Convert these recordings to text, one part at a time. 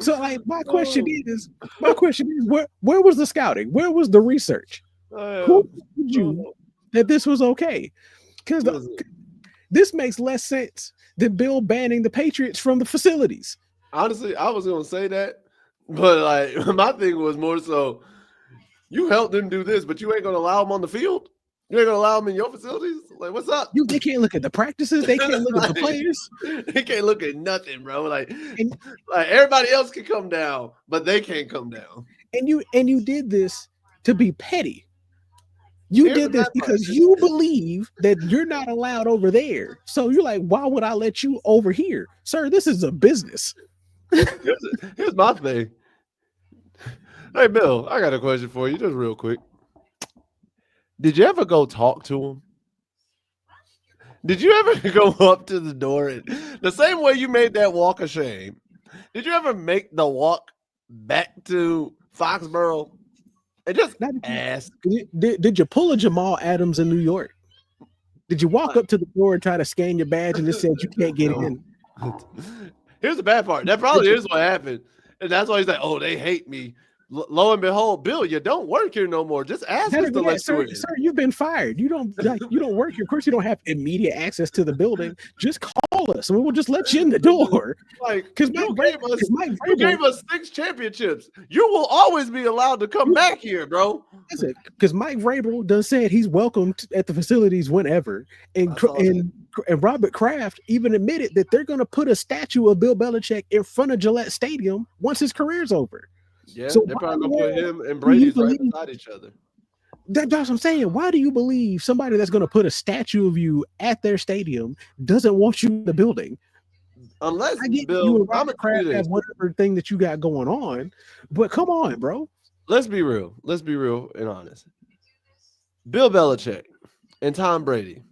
So, like, my question is, where was the scouting? Where was the research? Who told you that this was okay? Because this makes less sense than Bill banning the Patriots from the facilities. Honestly, I was gonna say that, but like my thing was more so you helped them do this, but you ain't gonna allow them on the field. You ain't gonna allow them in your facilities. Like, what's up? They can't look at the practices. They can't look at the Like, players. they can't look at nothing, bro. Like And everybody else can come down, but they can't come down. you did this to be petty. You Here's the did this bad part. because you believe that you're not allowed over there. So you're like, why would I let you over here? Sir, this is a business. Here's my thing. Hey, Bill, I got a question for you, just real quick. Did you ever go talk to him? Did you ever go up to the door and the same way you made that walk of shame? Did you ever make the walk back to Foxborough and just ask? Did you pull a Jamal Adams in New York? Did you walk up to the door and try to scan your badge and it said you can't get in? Here's the bad part. That probably is what happened. And that's why he's like, oh, they hate me. Lo and behold, Bill, you don't work here no more. Just ask us to let you in. Sir, you've been fired. You don't work here. Of course, you don't have immediate access to the building. Just call us, and we will just let you in the door. Like, because you gave us 6 championships. You will always be allowed to come back here, bro. Listen, because Mike Vrabel done said he's welcome at the facilities whenever, and Robert Kraft even admitted that they're going to put a statue of Bill Belichick in front of Gillette Stadium once his career's over. Yeah, so they're probably gonna put him and Brady's right beside each other. That's what I'm saying. Why do you believe somebody that's going to put a statue of you at their stadium doesn't want you in the building? Unless I get Bill, you and Robert Kraft have whatever thing that you got going on, but come on, bro. Let's be real. Let's be real and honest. Bill Belichick and Tom Brady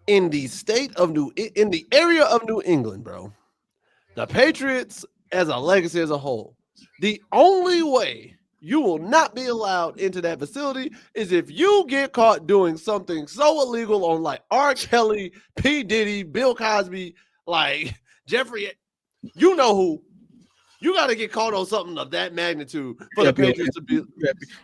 in the area of New England, bro. The Patriots as a legacy as a whole. The only way you will not be allowed into that facility is if you get caught doing something so illegal on like R. Kelly, P. Diddy, Bill Cosby, like Jeffrey, you know who. You got to get caught on something of that magnitude for the Patriots to be.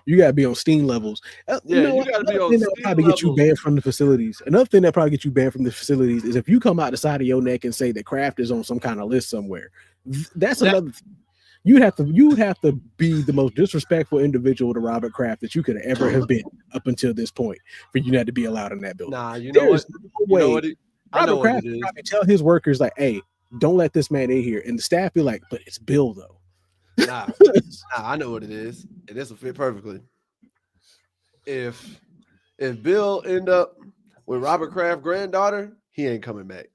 You got to be on steam levels. You got to be on steam probably levels. Get you banned from the facilities. Another thing that probably get you banned from the facilities is if you come out the side of your neck and say that Kraft is on some kind of list somewhere. That's another thing. You have to be the most disrespectful individual to Robert Kraft that you could ever have been up until this point for you not to be allowed in that building. Nah, you know what? Robert Kraft would probably tell his workers like, "Hey, don't let this man in here," and the staff be like, "But it's Bill though." Nah, I know what it is, and this will fit perfectly. If Bill end up with Robert Kraft's granddaughter, he ain't coming back.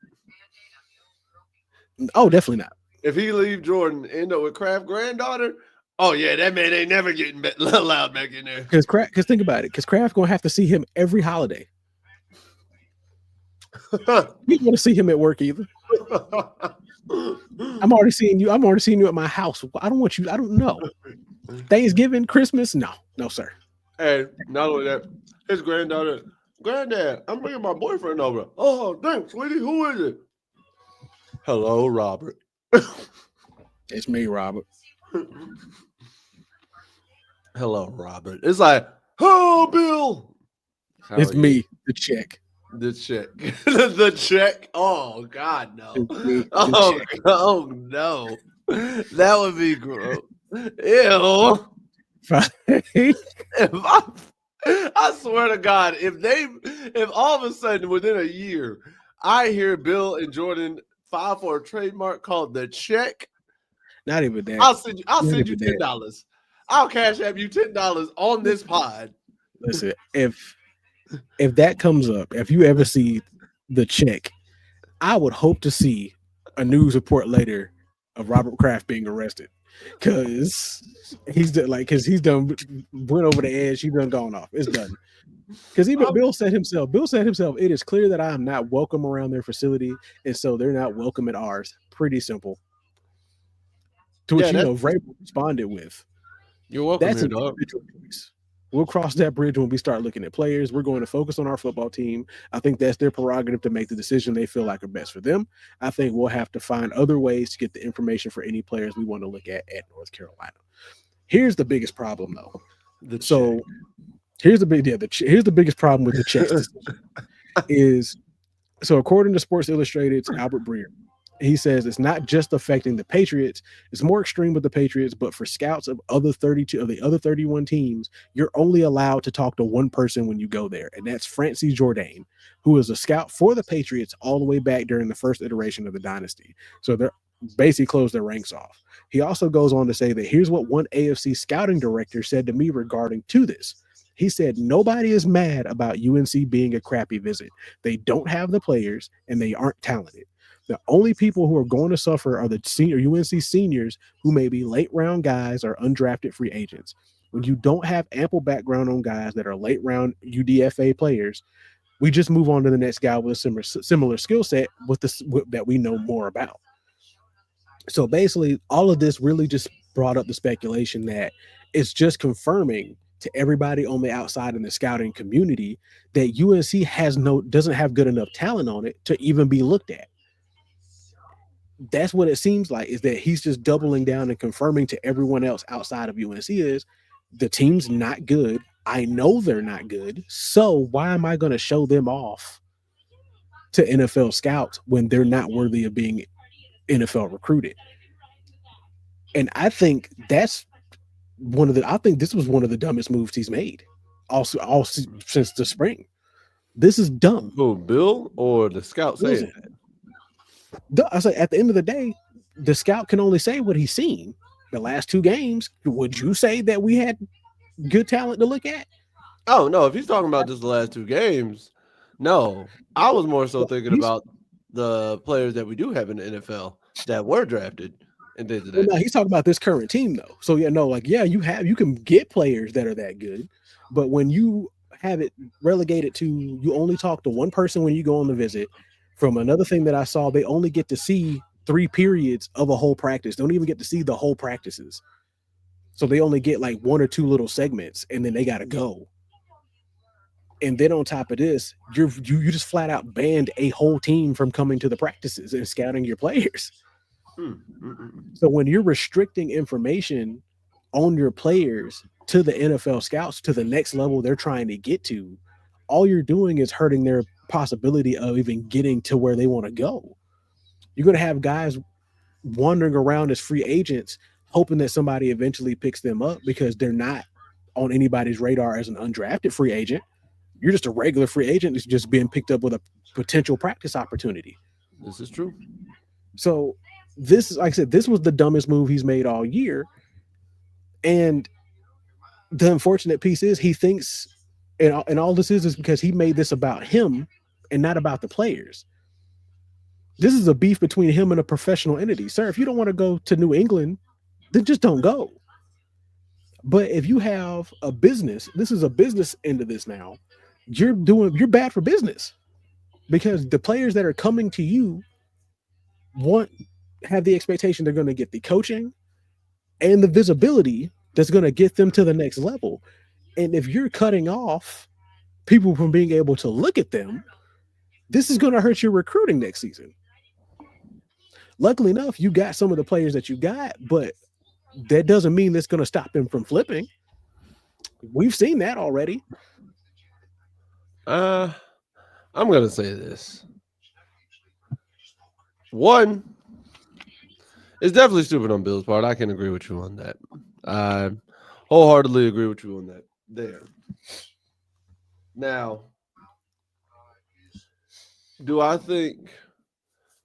Oh, definitely not. If he leave Jordan, end up with Kraft's granddaughter, oh yeah, that man ain't never getting allowed back in there. Because think about it, because Kraft gonna have to see him every holiday. You don't want to see him at work either. I'm already seeing you at my house. I don't want you. I don't know. Thanksgiving, Christmas, no, sir. And not only that, his granddaughter, Granddad, I'm bringing my boyfriend over. Oh, thanks, sweetie. Who is it? Hello, Robert. It's me, Robert. Hello, Robert. It's like, oh, Bill. It's me, the check. The check. The check. Oh, God, no. Oh, no. That would be gross. Ew. I swear to God, if all of a sudden within a year, I hear Bill and Jordan file for a trademark called the check. Not even that. I'll send you $10. I'll cash app you $10 on this pod. Listen, if that comes up, if you ever see the check, I would hope to see a news report later of Robert Kraft being arrested, because he's done went over the edge. He's done gone off. It's done. Because even Bill said himself, it is clear that I am not welcome around their facility, and so they're not welcome at ours. Pretty simple. To which Vrabel responded with, "You're welcome that's here, an dog." individual choice. We'll cross that bridge when we start looking at players. We're going to focus on our football team. I think that's their prerogative to make the decision they feel like are best for them. I think we'll have to find other ways to get the information for any players we want to look at North Carolina. Here's the biggest problem, though. The check. So here's the biggest problem with the checks decision is so according to Sports Illustrated's Albert Breer, he says it's not just affecting the Patriots, it's more extreme with the Patriots, but for scouts of other 32 of the other 31 teams, you're only allowed to talk to one person when you go there, and that's Francis Jourdain, who is a scout for the Patriots all the way back during the first iteration of the dynasty. So they're basically closed their ranks off. He also goes on to say that here's what one AFC scouting director said to me regarding to this. He said, nobody is mad about UNC being a crappy visit. They don't have the players and they aren't talented. The only people who are going to suffer are the senior UNC seniors who may be late round guys or undrafted free agents. When you don't have ample background on guys that are late round UDFA players, we just move on to the next guy with a similar skill set that we know more about. So basically, all of this really just brought up the speculation that it's just confirming to everybody on the outside in the scouting community that UNC doesn't have good enough talent on it to even be looked at. That's what it seems like, is that he's just doubling down and confirming to everyone else outside of UNC is the team's not good. I know they're not good. So why am I going to show them off to NFL scouts when they're not worthy of being NFL recruited? And I think I think this was one of the dumbest moves he's made all since the spring. This is dumb. Who, Bill or the scout saying that? I say at the end of the day, the scout can only say what he's seen. The last two games, would you say that we had good talent to look at? Oh no, if he's talking about just the last two games, no. I was more so thinking about the players that we do have in the NFL that were drafted and things of that. No, he's talking about this current team though. So you can get players that are that good, but when you have it relegated to you only talk to one person when you go on the visit. From another thing that I saw, they only get to see 3 periods of a whole practice. They don't even get to see the whole practices. So they only get like 1 or 2 little segments and then they got to go. And then on top of this, you just flat out banned a whole team from coming to the practices and scouting your players. So when you're restricting information on your players to the NFL scouts to the next level they're trying to get to, all you're doing is hurting their possibility of even getting to where they want to go. You're going to have guys wandering around as free agents, hoping that somebody eventually picks them up because they're not on anybody's radar as an undrafted free agent. You're just a regular free agent that's just being picked up with a potential practice opportunity. This is true. So this, like I said, this was the dumbest move he's made all year. And the unfortunate piece is he thinks, and all this is because he made this about him and not about the players. This is a beef between him and a professional entity. Sir, if you don't want to go to New England, then just don't go. But if you have a business, this is a business end of this now, you're bad for business because the players that are coming to you have the expectation they're going to get the coaching and the visibility that's going to get them to the next level. And if you're cutting off people from being able to look at them, this is going to hurt your recruiting next season. Luckily enough, you got some of the players that you got, but that doesn't mean that's going to stop them from flipping. We've seen that already. I'm going to say this. One, it's definitely stupid on Bill's part. I can agree with you on that. I wholeheartedly agree with you on that there. Now, do I think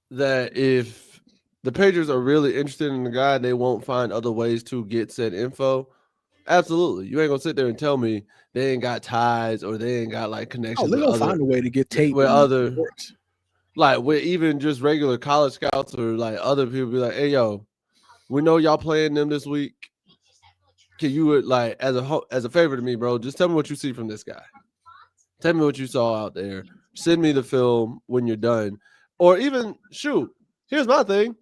that if the Patriots are really interested in the guy, they won't find other ways to get said info? Absolutely. You ain't going to sit there and tell me they ain't got ties or they ain't got like connections they're with going to find a way to get tape with other reports. Like with even just regular college scouts or like other people be like, hey, yo, we know y'all playing them this week. Can you like as a favor to me, bro, just tell me what you see from this guy. Tell me what you saw out there. Send me the film when you're done. Or even, shoot, here's my thing.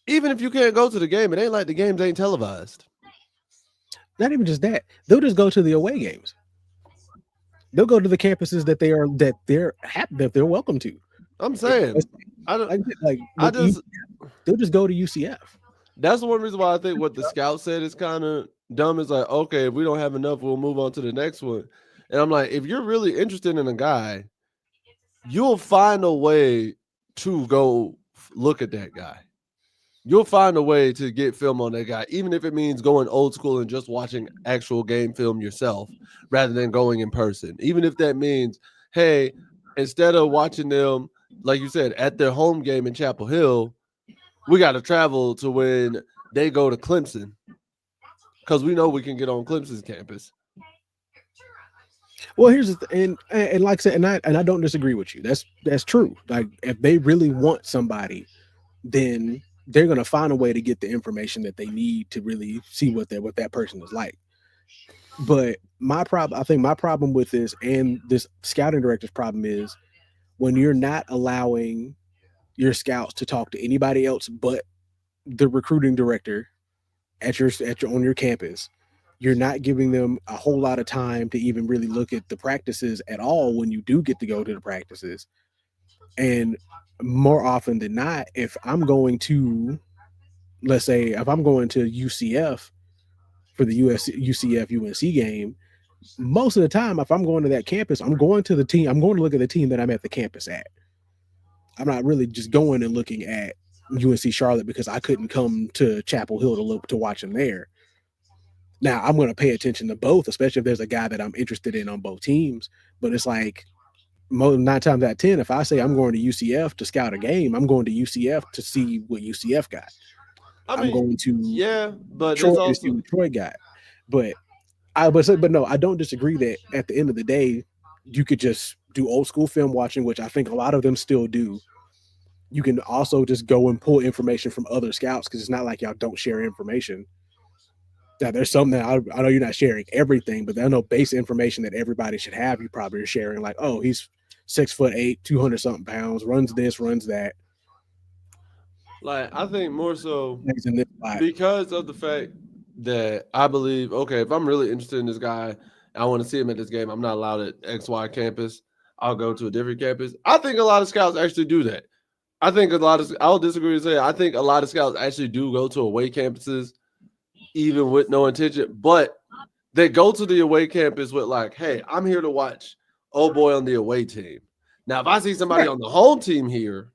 Even if you can't go to the game, it ain't like the games ain't televised. Not even just that. They'll just go to the away games. They'll go to the campuses that they're welcome to. I'm It- saying, I don't. like I with just they'll just go to UCF. that's one reason why I think what the scout said is kind of dumb. Is like, okay, if we don't have enough, we'll move on to the next one. And I'm like, if you're really interested in a guy, you'll find a way to go look at that guy. You'll find a way to get film on that guy, even if it means going old school and just watching actual game film yourself rather than going in person. Even if that means, hey, instead of watching them, like you said, at their home game in Chapel Hill, we got to travel to when they go to Clemson because we know we can get on Clemson's campus. Well, here's and like I said, and I don't disagree with you. That's true. Like if they really want somebody, then they're gonna find a way to get the information that they need to really see what that person is like. But I think my problem with this and this scouting director's problem is when you're not allowing your scouts to talk to anybody else but the recruiting director at your on your campus. You're not giving them a whole lot of time to even really look at the practices at all when you do get to go to the practices. And more often than not, if I'm going to, let's say, if I'm going to UCF for the UCF UNC game, most of the time, if I'm going to that campus, I'm going to the team. I'm going to look at the team that I'm at the campus at. I'm not really just going and looking at UNC Charlotte because I couldn't come to Chapel Hill to watch them there. Now I'm going to pay attention to both, especially if there's a guy that I'm interested in on both teams. But it's like 9 times out of 10, if I say I'm going to UCF to scout a game, I'm going to UCF to see what UCF got. I I'm mean, going to yeah, but Troy there's to see also what Troy got. But but no, I don't disagree that at the end of the day, you could just do old school film watching, which I think a lot of them still do. You can also just go and pull information from other scouts because it's not like y'all don't share information. Now, there's something that I know you're not sharing everything, but I know base information that everybody should have. You probably are sharing like, oh, he's 6'8", 200 something pounds, runs this, runs that, like I think more so plays in this spot. because of the fact that I believe, okay, if I'm really interested in this guy, I want to see him at this game, I'm not allowed at XY campus. I'll go to a different campus. I think a lot of scouts actually do that. I think a lot of I'll disagree with say I think a lot of scouts actually do go to away campuses even with no intention, but they go to the away campus with like, hey, I'm here to watch oh boy on the away team. Now, if I see somebody Right. on the home team here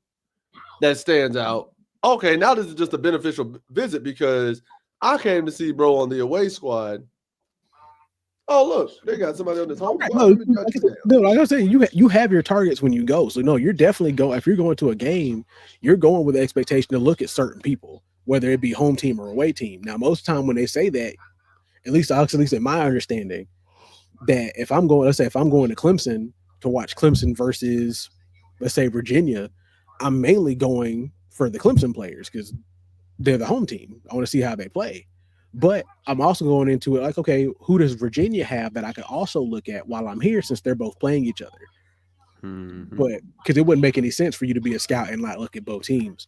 that stands out, okay, now this is just a beneficial visit because I came to see bro on the away squad. Oh, look, they got somebody on this home Right. squad. No, Let me jot you down. like I said, you have your targets when you go. So no, you're definitely going. If you're going to a game, you're going with the expectation to look at certain people, whether it be home team or away team. Now, most of the time when they say that, at least in my understanding, that if I'm going, let's say if I'm going to Clemson to watch Clemson versus, let's say Virginia, I'm mainly going for the Clemson players because they're the home team. I want to see how they play. But I'm also going into it like, okay, who does Virginia have that I could also look at while I'm here since they're both playing each other? Mm-hmm. But because it wouldn't make any sense for you to be a scout and not look at both teams.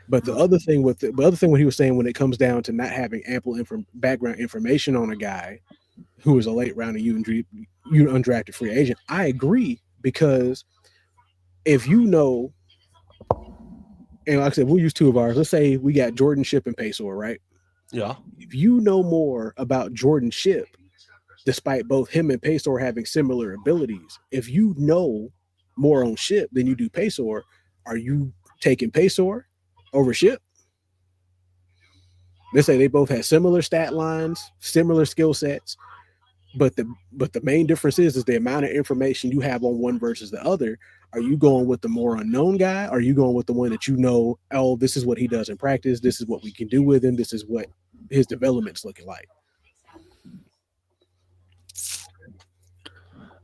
But the But other thing the other thing what he was saying when it comes down to not having ample background information on a guy who is a late round of undrafted free agent, I agree because if you know, and like I said, we'll use two of ours. Let's say we got Jordan Ship and Paysor, right? yeah, If you know more about Jordan Ship, despite both him and Paysor having similar abilities, if you know more on Ship than you do Paysor, are you taking Paysor over Ship? Let's say they both have similar stat lines, similar skill sets, but the main difference is the amount of information you have on one versus the other. Are you going with the more unknown guy? Or are you going with the one that you know, oh, this is what he does in practice, this is what we can do with him, this is what his development's looking like?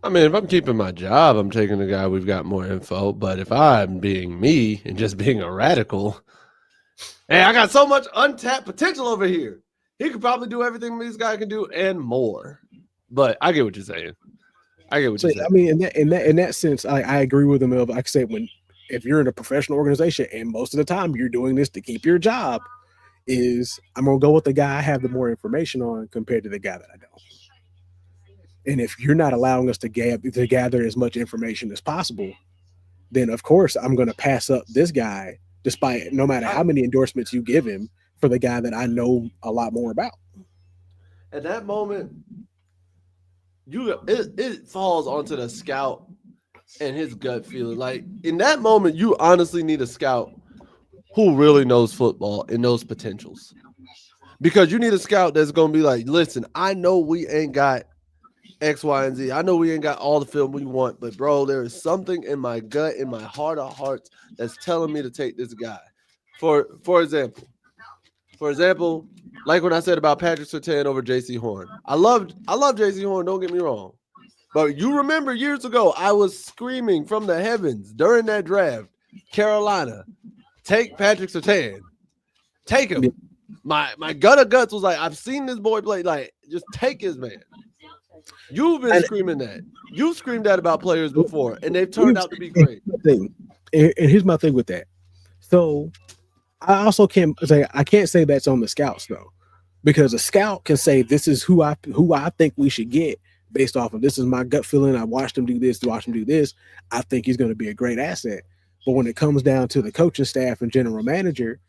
I mean, if I'm keeping my job, I'm taking the guy we've got more info. But if I'm being me and just being a radical, hey, I got so much untapped potential over here. He could probably do everything this guy can do and more. But I get what you're saying. I get what So you're saying. I mean, in that sense, I agree with him. Like I said, if you're in a professional organization and most of the time you're doing this to keep your job, is I'm gonna go with the guy I have the more information on compared to the guy that I don't. And if you're not allowing us to gather as much information as possible, then of course I'm going to pass up this guy, despite no matter I, how many endorsements you give him, for the guy that I know a lot more about. at that moment, it falls onto the scout and his gut feeling. Like in that moment, you honestly need a scout who really knows football and knows potentials. Because you need a scout that's gonna be like, listen, I know we ain't got X, Y, and Z. I know we ain't got all the film we want, but bro, there is something in my gut, in my heart of hearts, that's telling me to take this guy. For example, for example, like when I said about Patrick Surtain over J.C. Horn. I love J.C. Horn, don't get me wrong. But you remember years ago, I was screaming from the heavens during that draft, Carolina, take Patrick Surtain. Take Yeah. him. My gut of guts was like, I've seen this boy play. Like, just take his man. You've been And screaming that. You've screamed that about players before, and they've turned here's out to be here's great. my thing, and here's my thing with that. So I also can't say I can't say that's on the scouts though, because a scout can say this is who I think we should get based off of this is my gut feeling. I watched him do this, watch him do this. I think he's going to be a great asset. But when it comes down to the coaching staff and general manager,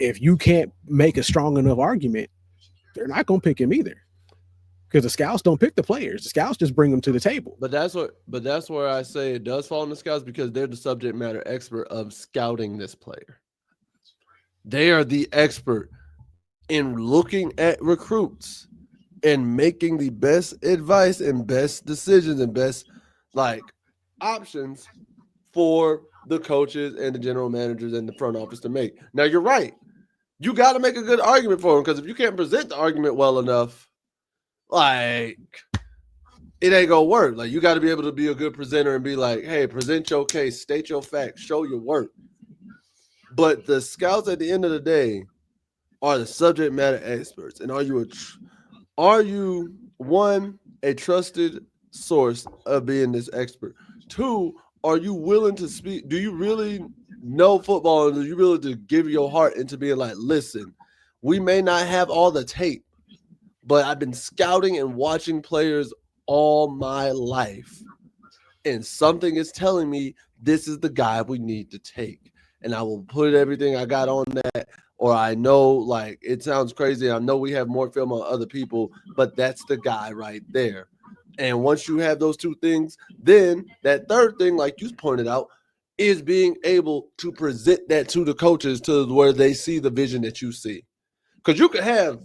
if you can't make a strong enough argument, they're not going to pick him either. Because the scouts don't pick the players; the scouts just bring them to the table. But that's where I say it does fall on the scouts because they're the subject matter expert of scouting this player. They are the expert in looking at recruits and making the best advice and best decisions and best like options for the coaches and the general managers and the front office to make. Now you're right. You got to make a good argument for them because if you can't present the argument well enough, like it ain't gonna work. Like you got to be able to be a good presenter and be like, hey, present your case, state your facts, show your work. But the scouts at the end of the day are the subject matter experts. And are you one a trusted source of being this expert? Two, are you willing to speak? Do you really know football and do you really to give your heart into being like, listen, we may not have all the tape, but I've been scouting and watching players all my life. And something is telling me this is the guy we need to take. And I will put everything I got on that. Or I know, like, it sounds crazy. I know we have more film on other people, but that's the guy right there. And once you have those two things, then that third thing, like you pointed out, is being able to present that to the coaches to where they see the vision that you see. Because you can have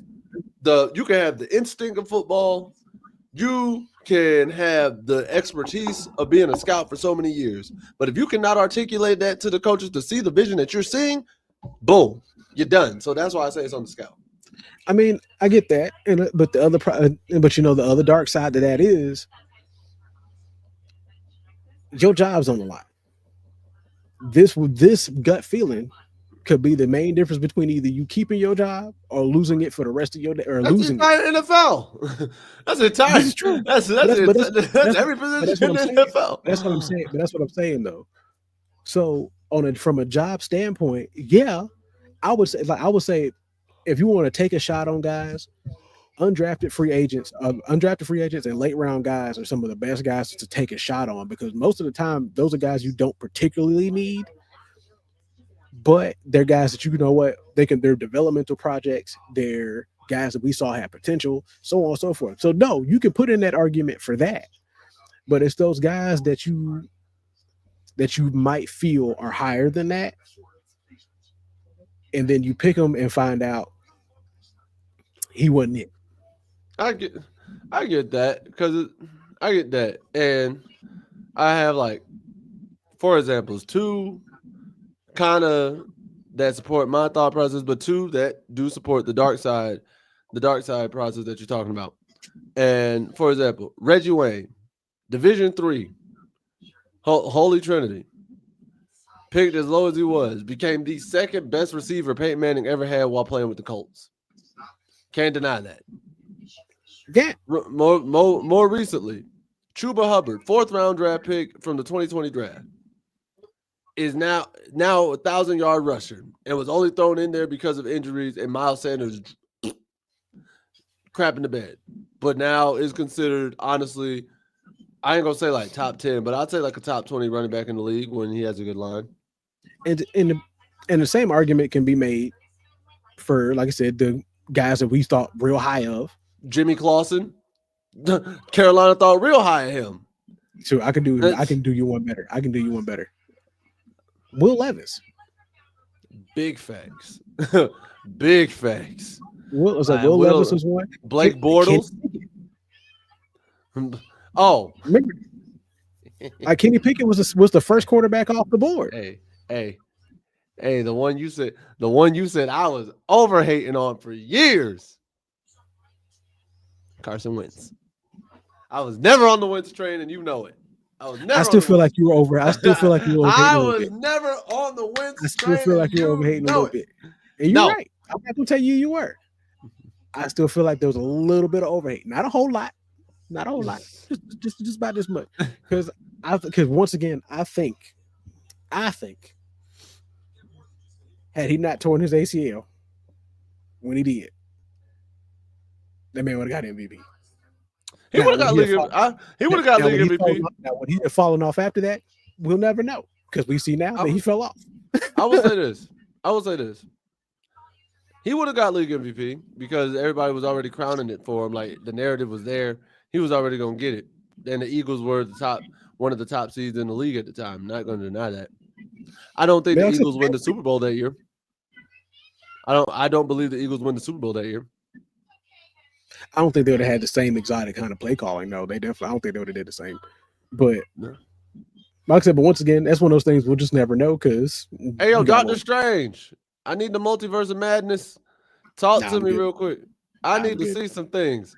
the instinct of football, you can have the expertise of being a scout for so many years. But if you cannot articulate that to the coaches to see the vision that you're seeing, boom, you're done. So that's why I say it's on the scout. I mean, I get that, but but the other dark side to that is your job's on the line. This gut feeling could be the main difference between either you keeping your job or losing it for the rest of your day or That's the losing it. entire NFL. That's the This is entire. true. That's But that's that's but that's it. That's that's every but that's position what in I'm the saying. NFL. That's what I'm saying. But that's what I'm saying though. So from a job standpoint, yeah, I would say if you want to take a shot on guys, undrafted free agents and late round guys are some of the best guys to take a shot on because most of the time those are guys you don't particularly need, but they're guys that you know what they're developmental projects. They're guys that we saw have potential, so on and so forth. So no, you can put in that argument for that, but it's those guys that you might feel are higher than that, and then you pick them and find out he wasn't it. I get, I get that because I get that, and I have like, for examples, two kind of that support my thought process, but two that do support the dark side process that you're talking about. And for example, Reggie Wayne, Division 3, Holy Trinity, picked as low as he was, became the second best receiver Peyton Manning ever had while playing with the Colts. Can't deny that. Yeah, More recently, Chuba Hubbard, fourth round draft pick from the 2020 draft, is now 1,000-yard rusher and was only thrown in there because of injuries and Miles Sanders crap in the bed. But now is considered, honestly, I ain't gonna say like top 10, but I'd say like a top 20 running back in the league when he has a good line. And the same argument can be made for, like I said, the guys that we thought real high of. Jimmy Clausen, Carolina thought real high of him. So I can do you one better. I can do you one better. Will Levis. Big facts. Big facts. Will Levis was one. Blake Bortles. Oh, remember, Kenny Pickett was the first quarterback off the board. Hey, the one you said I was over hating on for years. Carson Wentz. I was never on the Wentz train, and you know it. I still feel like you were over. I still feel like you were overhating a little bit. I was never on the Wentz train. I still feel like you were overhating a little bit. And you're right. I'm not gonna tell you were. I still feel like there was a little bit of overhate. Not a whole lot. Not a whole lot. Just about this much. Because once again, I think had he not torn his ACL when he did, that man would have got MVP. He would have got league MVP. Now, when he had fallen off after that, we'll never know because we see now that he fell off. I will say this. He would have got league MVP because everybody was already crowning it for him. Like the narrative was there. He was already going to get it. And the Eagles were one of the top seeds in the league at the time. Not going to deny that. I don't think the Eagles win the Super Bowl that year. I don't believe the Eagles win the Super Bowl that year. I don't think they would have had the same exotic kind of play calling. No, I don't think they would have did the same. But like I said, but once again, that's one of those things we'll just never know because. Hey, yo, Dr. Strange, I need the multiverse of madness. Talk to me real quick. I need to see some things.